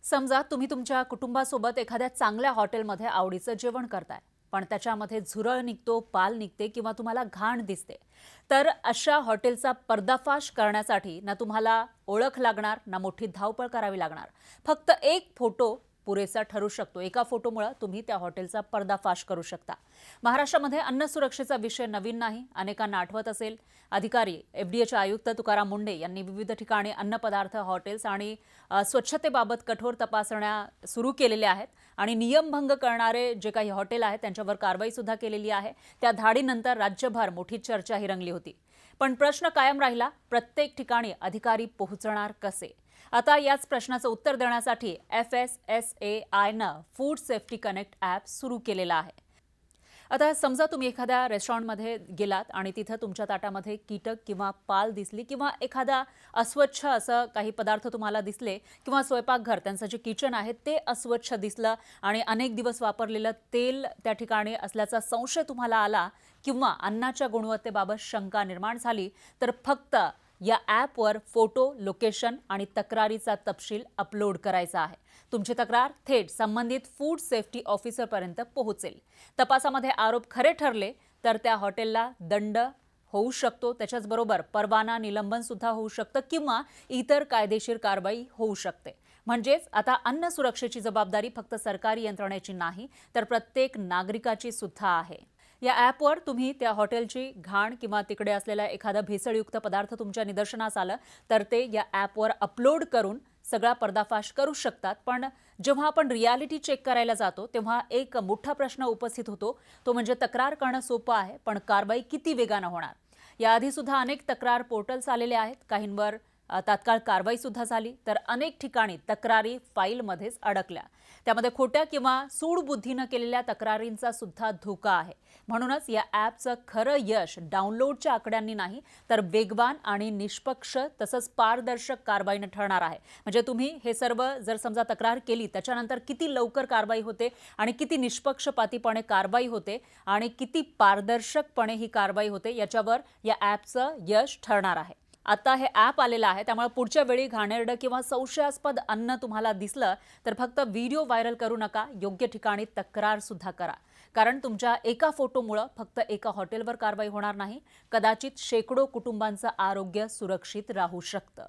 समजा तुम्ही तुमच्या कुटुंबासोबत एखाद्या चांगल्या हॉटेलमध्ये आवडीचं जेवण करताय, पण त्याच्यामध्ये झुरळ निघतो, पाल निघते किंवा तुम्हाला घाण दिसते. तर अशा हॉटेलचा पर्दाफाश करण्यासाठी ना तुम्हाला ओळख लागणार, ना मोठी धावपळ करावी लागणार. फक्त एक फोटो पुरेसा ठरू शकतो. एका फोटोमुळे तुम्ही त्या हॉटेलचा पर्दाफाश करू शकता. महाराष्ट्रामध्ये अन्न सुरक्षेचा विषय नवीन नाही. अनेकांना आठवत असेल, अधिकारी एफडीएचे आयुक्त तुकाराम मुंढे यांनी विविध ठिकाणी अन्नपदार्थ, हॉटेल्स आणि स्वच्छतेबाबत कठोर तपासण्या सुरू केलेल्या आहेत आणि नियमभंग करणारे जे काही हॉटेल आहेत त्यांच्यावर कारवाई सुद्धा केलेली आहे. त्या धाडीनंतर राज्यभर मोठी चर्चाही रंगली होती. पण प्रश्न कायम राहिला, प्रत्येक ठिकाणी अधिकारी पोहोचणार कसे? आता याच प्रश्नाचं उत्तर देण्यासाठी FSSAIनं फूड सेफ्टी कनेक्ट ॲप सुरू केलेलं आहे. आता समजा तुम्ही एखाद्या रेस्टॉरंटमध्ये गेलात आणि तिथं तुमच्या ताटामध्ये कीटक किंवा पाल दिसली किंवा एखादा अस्वच्छ असं काही पदार्थ तुम्हाला दिसले किंवा स्वयंपाकघर त्यांचं जे किचन आहे ते अस्वच्छ दिसलं आणि अनेक दिवस वापरलेलं तेल त्या ठिकाणी असल्याचा संशय तुम्हाला आला किंवा अन्नाच्या गुणवत्तेबाबत शंका निर्माण झाली, तर फक्त या ॲपवर फोटो, लोकेशन आणि तक्रारीचा तपशील अपलोड करायचा आहे. तुमची तक्रार थेट संबंधित फूड सेफ्टी ऑफिसरपर्यंत पोहोचेल. तपासामध्ये आरोप खरे ठरले तर त्या हॉटेलला दंड होऊ शकतो. त्याच्याचबरोबर परवाना निलंबन सुद्धा होऊ शकतं किंवा इतर कायदेशीर कारवाई होऊ शकते. म्हणजेच आता अन्न सुरक्षेची जबाबदारी फक्त सरकारी यंत्रणेची नाही, तर प्रत्येक नागरिकाची सुद्धा आहे. या ॲपवर तुम्ही त्या हॉटेलची घाण किंवा तिकडे असलेला एखादा भेसळयुक्त पदार्थ तुमच्या निदर्शनास आलं तर ते या ॲपवर अपलोड करून सगळा पर्दाफाश करू शकतात. पण जेव्हा आपण रियालिटी चेक करायला जातो तेव्हा एक मोठा प्रश्न उपस्थित होतो, तो म्हणजे तक्रार करणं सोपं आहे, पण कारवाई किती वेगानं होणार? याआधी सुद्धा अनेक तक्रार पोर्टल्स आलेले आहेत. काहींवर तात्काळ कारवाई सुद्धा झाली, तर अनेक ठिकाणी तक्रारी फाईलमध्येच अडकल्या. त्यामध्ये खोट्या किंवा सूडबुद्धीनं केलेल्या तक्रारींचा सुद्धा धोका आहे. म्हणूनच या ॲपचं खरं यश डाउनलोडच्या आकड्यांनी नाही, तर वेगवान आणि निष्पक्ष तसंच पारदर्शक कारवाईनं ठरणार आहे. म्हणजे तुम्ही हे सर्व जर समजा तक्रार केली त्याच्यानंतर किती लवकर कारवाई होते आणि किती निष्पक्षपातीपणे कारवाई होते आणि किती पारदर्शकपणे ही कारवाई होते याच्यावर या ॲपचं यश ठरणार आहे. आता हे ॲप आलेलं आहे, त्यामुळे पुढच्या वेळी घाणेरडं किंवा संशयास्पद अन्न तुम्हाला दिसलं तर फक्त व्हिडिओ व्हायरल करू नका, योग्य ठिकाणी तक्रार सुद्धा करा. कारण तुमच्या एका फोटोमुळं फक्त एका हॉटेलवर कारवाई होणार नाही, कदाचित शेकडो कुटुंबांचं आरोग्य सुरक्षित राहू शकतं.